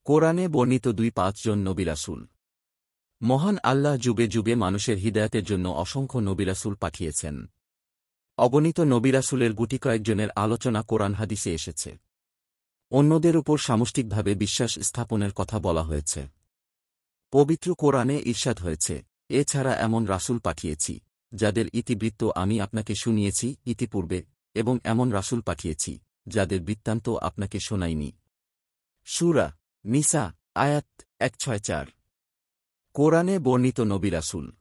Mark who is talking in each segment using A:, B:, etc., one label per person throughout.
A: কোরআনে বর্ণিত ২-৫ জন নবী রাসূল। মহান আল্লাহ যুগে যুগে মানুষের হিদায়াতের জন্য অসংখ্য নবী রাসূল পাঠিয়েছেন। অগণিত নবী রাসূলের গুটি কয়েকজনের আলোচনা কোরআন হাদিসে এসেছে। অন্যদের উপর সামষ্টিকভাবে বিশ্বাস স্থাপনের কথা বলা হয়েছে। পবিত্র কোরআনে ইরশাদ হয়েছে, এছাড়া এমন রাসূল পাঠিয়েছি, যাদের ইতিবৃত্ত আমি আপনাকে শুনিয়েছি ইতিপূর্বে, এবং এমন রাসূল পাঠিয়েছি, যাদের বৃত্তান্ত আপনাকে শোনাইনি। সূরা নিসা আয়াত ১৬৪। কোরআনে বর্ণিত নবী রাসূল।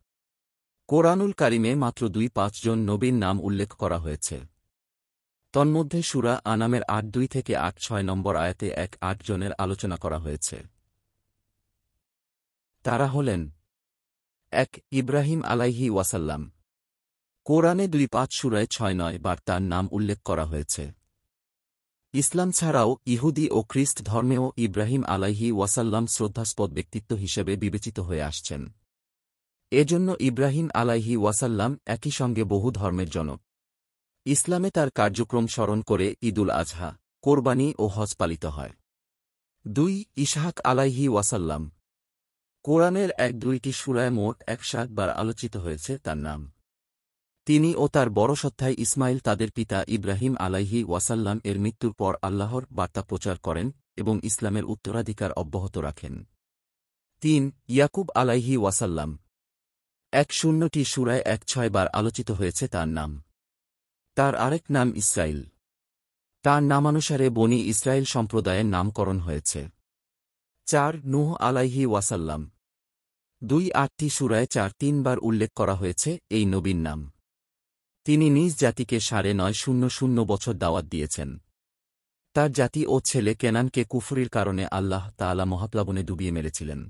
A: কোরআনুল কারিমে মাত্র ২-৫ জন নবীর নাম উল্লেখ করা হয়েছে। তন্মধ্যে সূরা আনামের ৮-২ থেকে ৮-৬ নম্বর আয়াতে ১-৮ জনের আলোচনা করা হয়েছে। তারা হলেন: ১. ইব্রাহিম আলাইহি ওয়াসাল্লাম। কোরআনে ২-৫ সূরায় ৬-৯ বার তাঁর নাম উল্লেখ করা হয়েছে। ইসলাম ছাড়াও ইহুদি ও খ্রিস্ট ধর্মেও ইব্রাহিম আলাইহি ওয়াসাল্লাম শ্রদ্ধাস্পদ ব্যক্তিত্ব হিসেবে বিবেচিত হয়ে আসছেন। এজন্য ইব্রাহিম আলাইহি ওয়াসাল্লাম একই সঙ্গে বহু ধর্মের জনক। ইসলামে তার কার্যক্রম স্মরণ করে ঈদুল আজহা, কোরবানি ও হজ পালিত হয়। ২. ইসহাক আলাইহি ওয়াসাল্লাম। কোরআনের ১-২টি সূরায় মোট ১০৭ বার আলোচিত হয়েছে তার নাম। তিনি ও তার বড় সত্তায় ইসমাইল তাদের পিতা ইব্রাহিম আলাইহি ওয়াসাল্লাম এর মৃত্যুর পর আল্লাহর বার্তা প্রচার করেন এবং ইসলামের উত্তরাধিকার অব্যাহত রাখেন। ৩. ইয়াকুব আলাইহি ওয়াসাল্লাম। ১-০টি সূরায় ১-৬ বার আলোচিত হয়েছে তার নাম। তার আরেক নাম ইসরাইল। তার নামানুসারে বনি ইসরাইল সম্প্রদায়ের নামকরণ হয়েছে। ৪. নূহ আলাইহি ওয়াসাল্লাম। ২-৮টি সূরায় ৪-৩ বার উল্লেখ করা হয়েছে এই নবীর নাম। তিনি নিজ জাতিকে ৯৫০ বছর দাওয়াত দিয়েছেন। তার জাতি ও ছেলে কেনানকে কুফরির কারণে আল্লাহ তাআলা মহাপ্লাবনে ডুবিয়ে মেরেছিলেন।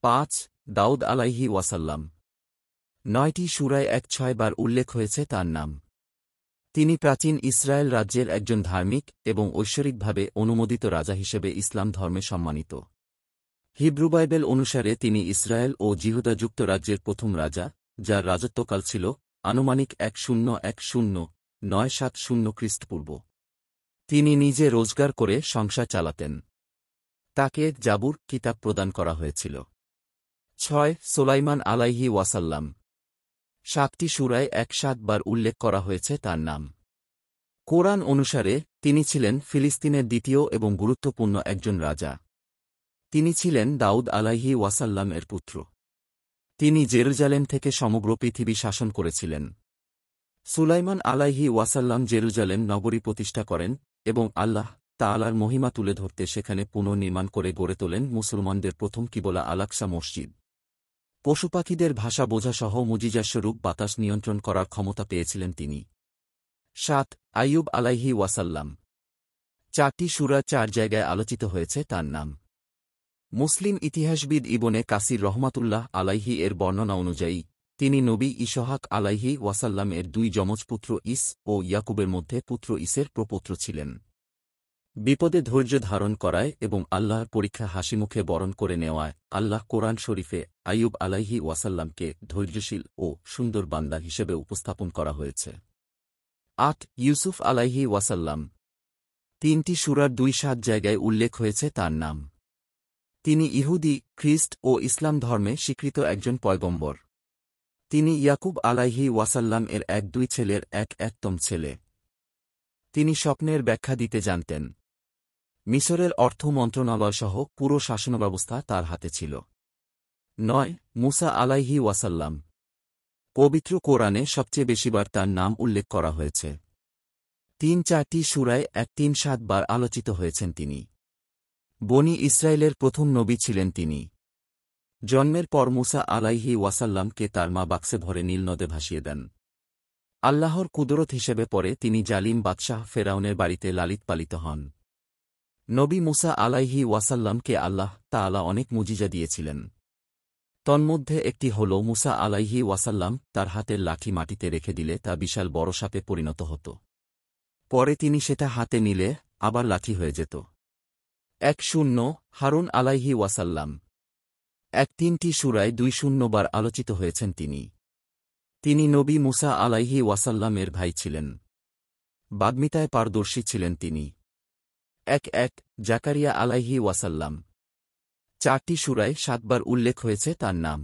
A: ৫. দাউদ আলাইহি ওয়াসাল্লাম। ৯টি সূরায় ১-৬ বার উল্লেখ হয়েছে তার নাম। তিনি প্রাচীন ইসরায়েল রাজ্যের একজন ধার্মিক এবং ঐশ্বরিকভাবে অনুমোদিত রাজা হিসেবে ইসলাম ধর্মে সম্মানিত। হিব্রু বাইবেল অনুসারে তিনি ইসরায়েল ও জিহুদা যুক্তরাজ্যের প্রথম রাজা, যার রাজত্বকাল ছিল আনুমানিক ১০১০-৯৭০ খ্রিস্টপূর্ব। তিনি নিজে রোজগার করে সংসার চালাতেন। তাকে জাবুর কিতাব প্রদান করা হয়েছিল। ৬. সোলাইমান আলাইহি ওয়াসাল্লাম। ৭টি সূরায় ১-৭ বার উল্লেখ করা হয়েছে তার নাম। কোরআন অনুসারে তিনি ছিলেন ফিলিস্তিনের দ্বিতীয় এবং গুরুত্বপূর্ণ একজন রাজা। তিনি ছিলেন দাউদ আলাইহি ওয়াসাল্লাম এর পুত্র। তিনি জেরুজালেম থেকে সমগ্র পৃথিবী শাসন করেছিলেন। সুলাইমান আলাইহি ওয়াসাল্লাম জেরুজালেম নগরী প্রতিষ্ঠা করেন এবং আল্লাহ তাআলার মহিমা তুলে ধরতে সেখানে পুনর্নির্মাণ করে গড়ে তোলেন মুসলমানদের প্রথম কিবলা আল-আকসা মসজিদ। পশুপাখিদের ভাষা বোঝাসহ মুজিজাস্বরূপ বাতাস নিয়ন্ত্রণ করার ক্ষমতা পেয়েছিলেন তিনি। ৭. আইয়ুব আলাইহি ওয়াসাল্লাম। ৪টি সূরা ৪ জায়গায় আলোচিত হয়েছে তার নাম। মুসলিম ইতিহাসবিদ ইবনে কাসির রহমাতুল্লাহ আলাইহি এর বর্ণনা অনুযায়ী তিনি নবী ইসহাক আলাইহি ওয়াসাল্লাম এর ২ যমজ পুত্র ইস ও ইয়াকুবের মধ্যে পুত্র ইসের প্রপৌত্র ছিলেন। বিপদে ধৈর্য ধারণ করায় এবং আল্লাহর পরীক্ষা হাসিমুখে বরণ করে নেওয়ায় আল্লাহ কোরআন শরীফে আইয়ুব আলাইহি ওয়াসাল্লামকে ধৈর্যশীল ও সুন্দর বান্দা হিসেবে উপস্থাপন করা হয়েছে। ৮. ইউসুফ আলাইহি ওয়াসাল্লাম। ৩টি সূরার ২-৭ জায়গায় উল্লেখ হয়েছে তার নাম। তিনি ইহুদি, খ্রিস্ট ও ইসলাম ধর্মে স্বীকৃত একজন পয়গম্বর। তিনি ইয়াকুব আলাইহি ওয়াসাল্লাম এর ১-২ ছেলের একতম ছেলে। তিনি স্বপ্নের ব্যাখ্যা দিতে জানতেন। মিসরের অর্থ মন্ত্রণালয়সহ পুরো শাসনব্যবস্থা তার হাতে ছিল। ৯. মুসা আলাইহি ওয়াসাল্লাম। পবিত্র কোরআনে সবচেয়ে বেশিবার তার নাম উল্লেখ করা হয়েছে। ৩-৪টি সূরায় ১-৩-৭ বার আলোচিত হয়েছেন তিনি। বনি ইসরায়েলের প্রথম নবী ছিলেন তিনি। জন্মের পর মুসা আলাইহি ওয়াসাল্লামকে তার মা বাক্সে ভরে নীল নদে ভাসিয়ে দেন। আল্লাহর কুদরত হিসেবে পরে তিনি জালিম বাদশাহ ফেরাউনের বাড়িতে লালিত পালিত হন। নবী মুসা আলাইহি ওয়াসাল্লামকে আল্লাহ তাআলা অনেক মুজিজা দিয়েছিলেন। তন্মধ্যে একটি হল মুসা আলাইহি ওয়াসাল্লাম তার হাতের লাঠি মাটিতে রেখে দিলে তা বিশাল বড় সাপে পরিণত হতো। পরে তিনি সেটা হাতে নিলে আবার লাঠি হয়ে যেত। ১-০ হারুন আলাইহি ওয়াসাল্লাম। ১-৩টি সূরায় ২-০ বার আলোচিত হয়েছেন তিনি। তিনি নবী মুসা আলাইহি ওয়াসাল্লামের ভাই ছিলেন। বাগ্মিতায় পারদর্শী ছিলেন তিনি। ১-১ জাকারিয়া আলাইহি ওয়াসাল্লাম। 4টি সূরায় 7 বার উল্লেখ হয়েছে তার নাম।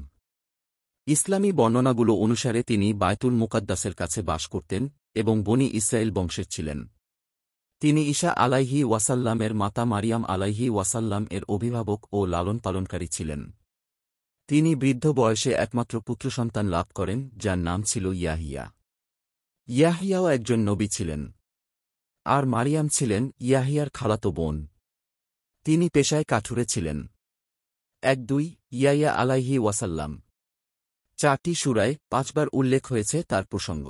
A: ইসলামী বর্ণনাগুলো অনুসারে তিনি বায়তুল মুকাদ্দাসের কাছে বাস করতেন এবং বনি ইসরায়েল বংশের ছিলেন। তিনি ঈসা আলাইহি ওয়াসাল্লামের মাতা মারিয়াম আলাইহি ওয়াসাল্লাম এর অভিভাবক ও লালন পালনকারী ছিলেন। তিনি বৃদ্ধ বয়সে একমাত্র পুত্রসন্তান লাভ করেন যার নাম ছিল ইয়াহিয়া। ইয়াহিয়াও একজন নবী ছিলেন। আর মারিয়াম ছিলেন ইয়াহিয়ার খালাতো বোন। তিনি পেশায় কাঠুরে ছিলেন। 1-2 ইয়াহিয়া আলাইহি ওয়াসাল্লাম। 4টি সূরায় 5 বার উল্লেখ হয়েছে তার প্রসঙ্গ।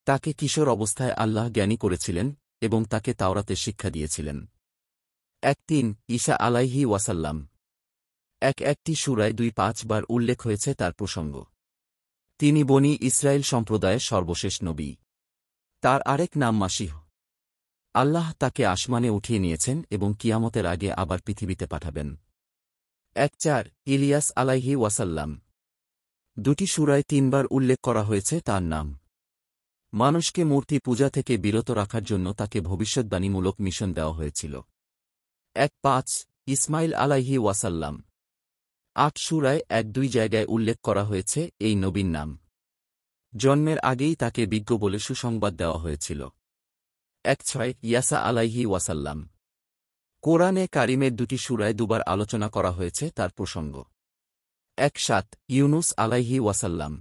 A: তাকে কিশোর অবস্থায় আল্লাহ জ্ঞানী করেছিলেন এবং তাকে তাওরাতের শিক্ষা দিয়েছিলেন। 1-3 ঈসা আলাইহি ওয়াসাল্লাম। 1-1টি সূরায় 2-5 বার উল্লেখ হয়েছে তার প্রসঙ্গ। তিনি বনি ইসরায়েল সম্প্রদায়ের সর্বশেষ নবী। তার আরেক নাম মাসীহ। আল্লাহ তাকে আসমানে উঠিয়ে নিয়েছেন এবং কিয়ামতের আগে আবার পৃথিবীতে পাঠাবেন। 1-4 ইলিয়াস আলাইহি ওয়াসাল্লাম। 2টি সূরায় 3 বার উল্লেখ করা হয়েছে তার নাম। মানুষকে মূর্তি পূজা থেকে বিরত রাখার জন্য তাকে ভবিষ্যদ্বাণীমূলক মিশন দেওয়া হয়েছিল। 1-5 ইসমাইল আলাইহি ওয়াসাল্লাম। 8 সূরায় 1-2 জায়গায় উল্লেখ করা হয়েছে এই নবীর নাম। জন্মের আগেই তাকে বিজ্ঞ বলে সুসংবাদ দেওয়া হয়েছিল। 1-6 ইয়াসা আলাইহি ওয়াসাল্লাম। কোরআনে কারিমের 2টি সূরায় 2 বার আলোচনা করা হয়েছে তার প্রসঙ্গ। 1-7 ইউনুস আলাইহি ওয়াসাল্লাম।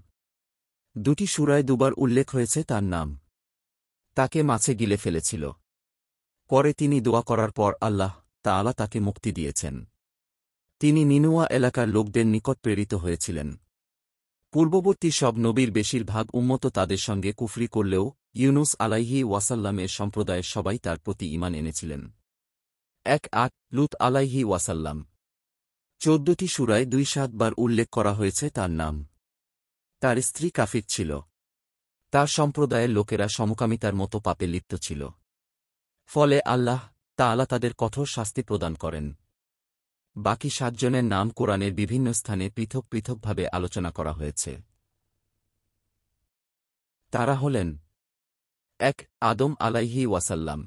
A: 2টি সূরায় 2 বার উল্লেখ হয়েছে তার নাম। তাকে মাছে গিলে ফেলেছিল। পরে তিনি দোয়া করার পর আল্লাহ তাআলা তাকে মুক্তি দিয়েছেন। তিনি নিনুয়া এলাকার লোকদের নিকট প্রেরিত হয়েছিলেন। পূর্ববর্তী সব নবীর বেশিরভাগ উম্মত তাদের সঙ্গে কুফরি করলেও ইউনুস আলাইহি ওয়াসাল্লামের সম্প্রদায়ের সবাই তার প্রতি ঈমান এনেছিলেন। 1-8 লূত আলাইহি ওয়াসাল্লাম। 14টি সূরায় 2-7 বার উল্লেখ করা হয়েছে তার নাম। তার স্ত্রী কাফির ছিল। তার সম্প্রদায়ের লোকেরা সমকামিতার মতো পাপে লিপ্ত ছিল। ফলে আল্লাহ তাআলা তাদের কঠোর শাস্তি প্রদান করেন। বাকি 7 জনের নাম কোরআনের বিভিন্ন স্থানে পৃথক পৃথকভাবে আলোচনা করা হয়েছে। তারা হলেন 1 আদম আলাইহি ওয়াসাল্লাম।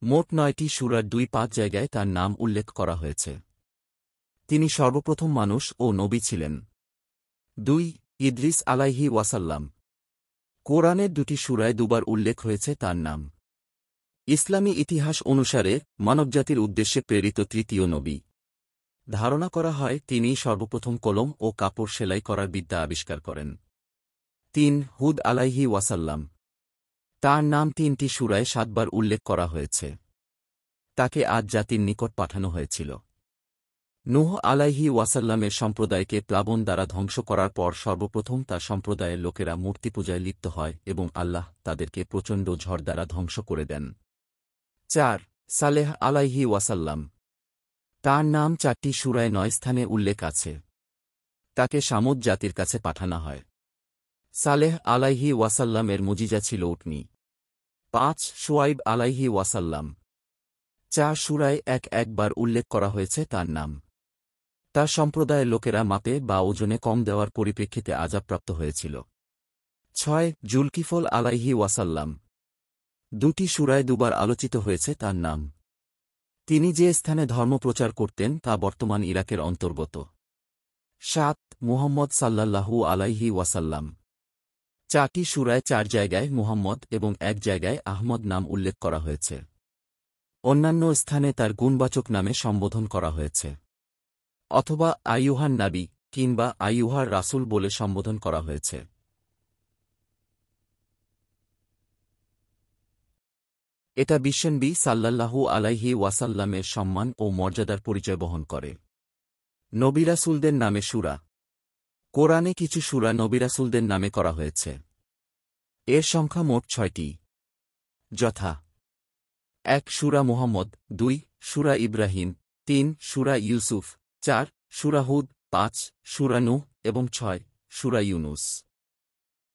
A: মোট 9টি সূরার 2-5 জায়গায় তার নাম উল্লেখ করা হয়েছে। তিনি সর্বপ্রথম মানুষ ও নবী ছিলেন। 2 ইদ্রিস আলাইহি ওয়াসাল্লাম। কোরআনের 2টি সূরায় 2 বার উল্লেখ হয়েছে তার নাম। ইসলামী ইতিহাস অনুসারে মানবজাতির উদ্দেশ্যে প্রেরিত তৃতীয় নবী। ধারণা করা হয় তিনি সর্বপ্রথম কলম ও কাপড় সেলাই করার বিদ্যা আবিষ্কার করেন। 3 হুদ আলাইহি ওয়াসাল্লাম। তার নাম 3টি সূরায় 7 বার উল্লেখ করা হয়েছে। তাকে আদ জাতির নিকট পাঠানো হয়েছিল। নূহ আলাইহি ওয়াসাল্লামের সম্প্রদায়কে প্লাবন দ্বারা ধ্বংস করার পর সর্বপ্রথম তার সম্প্রদায়ের লোকেরা মূর্তিপূজায় লিপ্ত হয় এবং আল্লাহ তাদেরকে প্রচণ্ড ঝড় দ্বারা ধ্বংস করে দেন। 4 সালেহ আলাইহি ওয়াসাল্লাম। তার নাম 4টি সূরায় 9 স্থানে উল্লেখ আছে। তাকে সামুদ জাতির কাছে পাঠানো হয়। সালেহ আলাইহি ওয়াসাল্লামের মুজিজা ছিল উটনী। 5 শুআইব আলাইহি ওয়াসাল্লাম। 4 সূরায় 1-1 বার উল্লেখ করা হয়েছে তার নাম। তার সম্প্রদায়ের লোকেরা মাপে বা ওজনে কম দেওয়ার পরিপ্রেক্ষিতে আযাবপ্রাপ্ত হয়েছিল। 6 জুলকিফল আলাইহি ওয়াসাল্লাম। 2টি সূরায় 2 বার আলোচিত হয়েছে তার নাম। তিনি যে স্থানে ধর্ম প্রচার করতেন তা বর্তমান ইরাকের অন্তর্গত। 7 মুহাম্মদ সাল্লাল্লাহু আলাইহি ওয়াসাল্লাম। 4টি সূরায় 4 জায়গায় মুহাম্মদ এবং 1 জায়গায় আহমদ নাম উল্লেখ করা হয়েছে। অন্যান্য স্থানে তার গুণবাচক নামে সম্বোধন করা হয়েছে। অথবা আইয়ুহান নাবী কিংবা আইয়ুহার রাসূল বলে সম্বোধন করা হয়েছে। এটা বিশ্বনবী সাল্লাল্লাহু আলাইহি ওয়াসাল্লামের সম্মান ও মর্যাদার পরিচয় বহন করে। নবী-রাসূলদের নামে সূরা। কোরআনে কিছু সূরা নবী-রাসূলদের নামে করা হয়েছে। এর সংখ্যা মোট 6টি। যথা: 1 সূরা মুহাম্মদ, 2 সূরা ইব্রাহিম, 3 সূরা ইউসুফ, 4 সূরা হুদ, 5 সূরা নূহ এবং 6 সূরা ইউনুস।